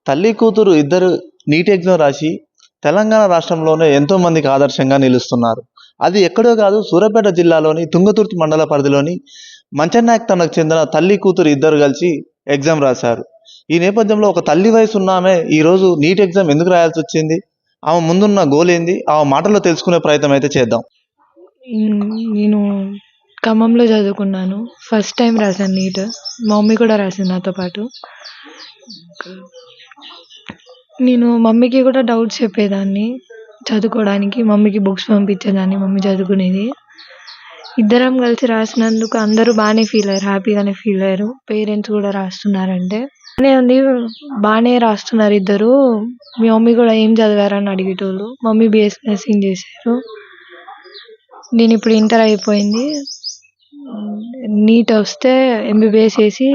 తల్లి కూతురు ఇద్దరు నీట్ ఎగ్జామ్ రాసి తెలంగాణ రాష్ట్రంలోనే ఎంతో మందికి ఆదర్శంగా నిలుస్తున్నారు. అది ఎక్కడో కాదు, సూర్యాపేట జిల్లాలోని తుంగతుర్తి మండల పరిధిలోని మంచనాయక్ తనకు చెందిన తల్లి కూతురు ఇద్దరు కలిసి ఎగ్జామ్ రాశారు. ఈ నేపథ్యంలో ఒక తల్లి వయసు ఉన్న ఆమె ఈరోజు నీట్ ఎగ్జామ్ ఎందుకు రాయాల్సి వచ్చింది, ఆమె ముందున్న గోల్ ఏంది, ఆమె మాటల్లో తెలుసుకునే ప్రయత్నం అయితే చేద్దాం. నేను ఖమ్మంలో చదువుకున్నాను. ఫస్ట్ టైం రాశాను నీట్. మా మమ్మీ కూడా రాసింది నాతో పాటు. నేను మమ్మీకి కూడా డౌట్స్ చెప్పేదాన్ని చదువుకోవడానికి. మమ్మీకి బుక్స్ పంపించేదాన్ని, మమ్మీ చదువుకునేది. ఇద్దరం కలిసి రాసినందుకు అందరూ బాగానే ఫీల్ అయ్యారు, హ్యాపీగానే ఫీల్ అయ్యారు. పేరెంట్స్ కూడా రాస్తున్నారంటే బాగానే ఉంది, బాగానే రాస్తున్నారు ఇద్దరు. మీ మమ్మీ కూడా ఏం చదివారని అడిగేటోళ్ళు. మమ్మీ బిఎస్సీ నర్సింగ్ చేశారు. నేను ఇప్పుడు ఇంటర్ అయిపోయింది. నీట్ వస్తే ఎంబీబీఎస్ చేసి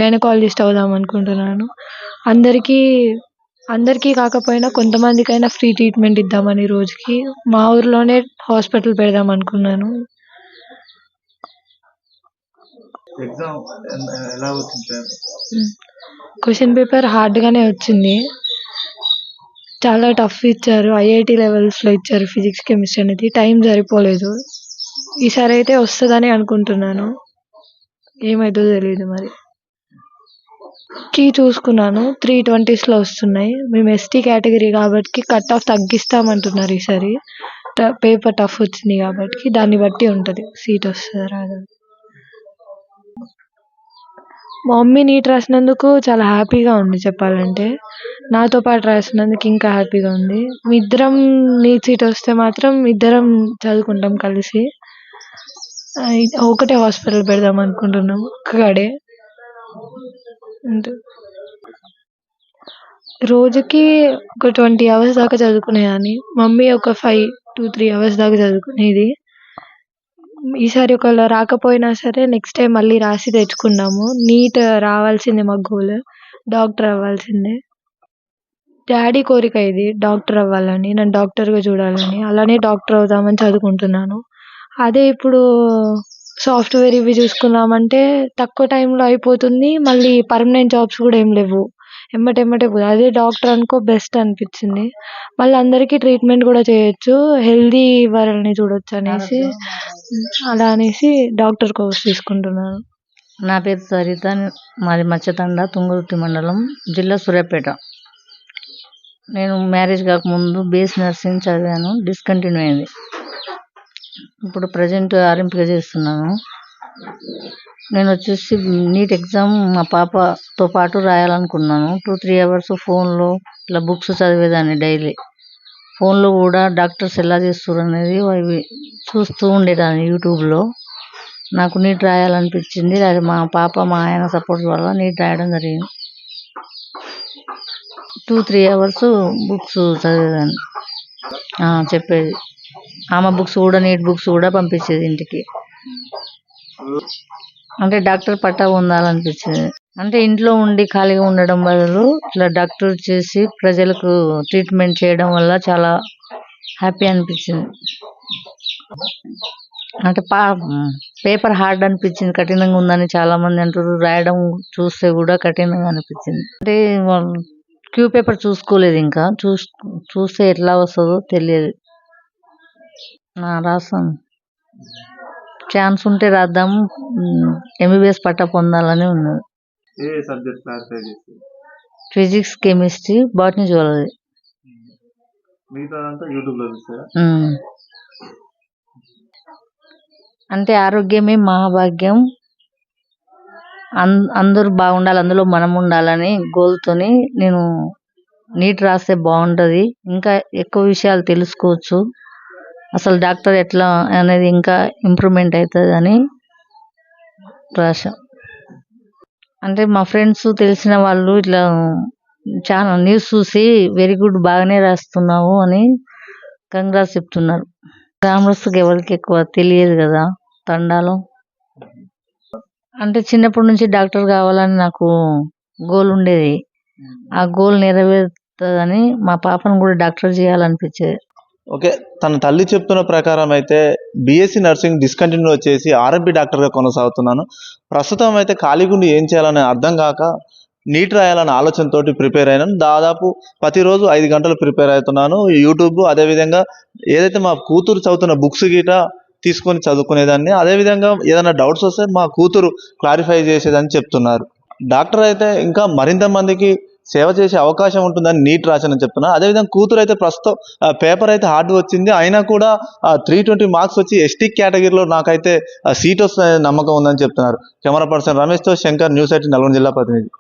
గైనకాలజిస్ట్ అవుదాం అనుకుంటున్నాను. అందరికీ కాకపోయినా కొంతమందికైనా ఫ్రీ ట్రీట్మెంట్ ఇద్దామని రోజుకి మా ఊర్లోనే హాస్పిటల్ పెడదాం అనుకున్నాను. క్వశ్చన్ పేపర్ హార్డ్గానే వచ్చింది, చాలా టఫ్ ఇచ్చారు. ఐఐటి లెవెల్స్లో ఇచ్చారు ఫిజిక్స్ కెమిస్ట్రీ అనేది. టైం సరిపోలేదు. ఈసారి అయితే వస్తుందని అనుకుంటున్నాను, ఏమైతుందో తెలియదు. మరి చూసుకున్నాను 320sలో వస్తున్నాయి. మేము ఎస్టీ కేటగిరీ కాబట్టి కట్ ఆఫ్ తగ్గిస్తామంటున్నారు ఈసారి. పేపర్ టఫ్ వచ్చింది కాబట్టి దాన్ని బట్టి ఉంటుంది సీట్ వస్తుందా రాదా. మా మమ్మీ నీట్ రాసినందుకు చాలా హ్యాపీగా ఉంది చెప్పాలంటే. నాతో పాటు రాసినందుకు ఇంకా హ్యాపీగా ఉంది. మీ ఇద్దరం నీట్ సీట్ వస్తే మాత్రం ఇద్దరం చదువుకుంటాం కలిసి. ఒకటే హాస్పిటల్ పెడదాం అనుకుంటున్నాం ఒక్కడే. రోజుకి ఒక 20 hours దాకా చదువుకునేదాన్ని. మమ్మీ ఒక 5 to 3 hours దాకా చదువుకునేది. ఈసారి ఒకవేళ రాకపోయినా సరే నెక్స్ట్ టైం మళ్ళీ రాసి తెచ్చుకున్నాము. నీట్ రావాల్సిందే, మా గోల్ డాక్టర్ అవ్వాల్సిందే. డాడీ కోరిక ఇది, డాక్టర్ అవ్వాలని, నన్ను డాక్టర్గా చూడాలని. అలానే డాక్టర్ అవుదామని చదువుకుంటున్నాను. అదే ఇప్పుడు సాఫ్ట్వేర్ ఇవి చూసుకున్నామంటే తక్కువ టైంలో అయిపోతుంది. మళ్ళీ పర్మనెంట్ జాబ్స్ కూడా ఏం లేవు, ఎమ్మటెమ్మటే. అదే డాక్టర్ అనుకో బెస్ట్ అనిపించింది. మళ్ళీ అందరికీ ట్రీట్మెంట్ కూడా చేయొచ్చు, హెల్దీ వాళ్ళని చూడొచ్చు అనేసి అలా అనేసి డాక్టర్ కోర్స్ తీసుకుంటున్నాను. నా పేరు సరిత, మాది మచ్చతండ, తుంగతుర్తి మండలం, జిల్లా సూర్యాపేట. నేను మ్యారేజ్ కాకముందు బీఎస్సీ నర్సింగ్ చదివాను, డిస్కంటిన్యూ అయింది. ఇప్పుడు ప్రజెంట్ ఆర్ఎంపీగా చేస్తున్నాను. నేను వచ్చేసి నీట్ ఎగ్జామ్ మా పాపతో పాటు రాయాలనుకున్నాను. 2-3 hours ఫోన్లో ఇట్లా బుక్స్ చదివేదాన్ని డైలీ. ఫోన్లో కూడా డాక్టర్స్ ఎలా చేస్తారు అనేది అవి చూస్తూ ఉండేదాన్ని యూట్యూబ్లో. నాకు నీట్ రాయాలనిపించింది. అది మా పాప మా ఆయన సపోర్ట్ వల్ల నీట్ రాయడం జరిగింది. 2-3 hours బుక్స్ చదివేదాన్ని, చెప్పేది. ఆమె బుక్స్ కూడా, నీట్ బుక్స్ కూడా పంపించేది ఇంటికి. అంటే డాక్టర్ పట్టా పొందాలనిపించింది. అంటే ఇంట్లో ఉండి ఖాళీగా ఉండడం బదులు ఇట్లా డాక్టర్ చేసి ప్రజలకు ట్రీట్మెంట్ చేయడం వల్ల చాలా హ్యాపీ అనిపించింది. అంటే పేపర్ హార్డ్ అనిపించింది, కఠినంగా ఉందని చాలా మంది అంటారు. రాయడం చూస్తే కూడా కఠినంగా అనిపించింది. అంటే క్యూ పేపర్ చూసుకోలేదు, ఇంకా చూస్తే ఎట్లా వస్తుందో తెలియదు. రాస్తాను, ఛాన్స్ ఉంటే రాద్దాము. ఎంబీబీఎస్ పట్టా పొందాలని ఉన్నది. Physics, chemistry, botany, zoology. అంటే ఆరోగ్యమే మహాభాగ్యం, అందరూ బాగుండాలి, అందులో మనం ఉండాలని గోల్తోని నేను నీట్ రాస్తే బాగుంటుంది. ఇంకా ఎక్కువ విషయాలు తెలుసుకోవచ్చు, అసలు డాక్టర్ ఎట్లా అనేది ఇంకా ఇంప్రూవ్మెంట్ అవుతుంది అని రాశ. అంటే మా ఫ్రెండ్స్, తెలిసిన వాళ్ళు ఇట్లా చాలా న్యూస్ చూసి వెరీ గుడ్, బాగానే రాస్తున్నావు అని కంగ్రాట్స్ చెప్తున్నారు. గ్రామస్తుకి ఎవరికి ఎక్కువ తెలియదు కదా తండాలో. అంటే చిన్నప్పటి నుంచి డాక్టర్ కావాలని నాకు గోల్ ఉండేది. ఆ గోల్ నెరవేరుతుందని మా పాపను కూడా డాక్టర్ చేయాలనిపించేది. ఓకే, తన తల్లి చెప్తున్న ప్రకారం అయితే బీఎస్సీ నర్సింగ్ డిస్కంటిన్యూ వచ్చేసి ఆర్ఎంపీ డాక్టర్గా కొనసాగుతున్నాను. ప్రస్తుతం అయితే ఖాళీగుండి ఏం చేయాలని అర్థం కాక నీట్ రాయాలన్న ఆలోచనతోటి ప్రిపేర్ అయినాను. దాదాపు ప్రతిరోజు 5 గంటలు ప్రిపేర్ అవుతున్నాను. యూట్యూబ్ అదేవిధంగా ఏదైతే మా కూతురు చదువుతున్న బుక్స్ గిట తీసుకొని చదువుకునేదాన్ని. అదేవిధంగా ఏదైనా డౌట్స్ వస్తే మా కూతురు క్లారిఫై చేసేదని చెప్తున్నారు. డాక్టర్ అయితే ఇంకా మరింత మందికి సేవ చేసే అవకాశం ఉంటుందని నీట్ రాశానని చెప్తున్నారు. అదేవిధంగా కూతురు అయితే ప్రస్తుతం పేపర్ అయితే హార్డ్ వచ్చింది. అయినా కూడా 320 మార్క్స్ వచ్చి ఎస్టీ కేటగిరీలో నాకైతే సీట్ వస్తుందనే నమ్మకం ఉందని చెప్తున్నారు. కెమెరా పర్సన్ రమేష్తో శంకర్, న్యూస్ 18 నల్గొండ జిల్లా ప్రతినిధి.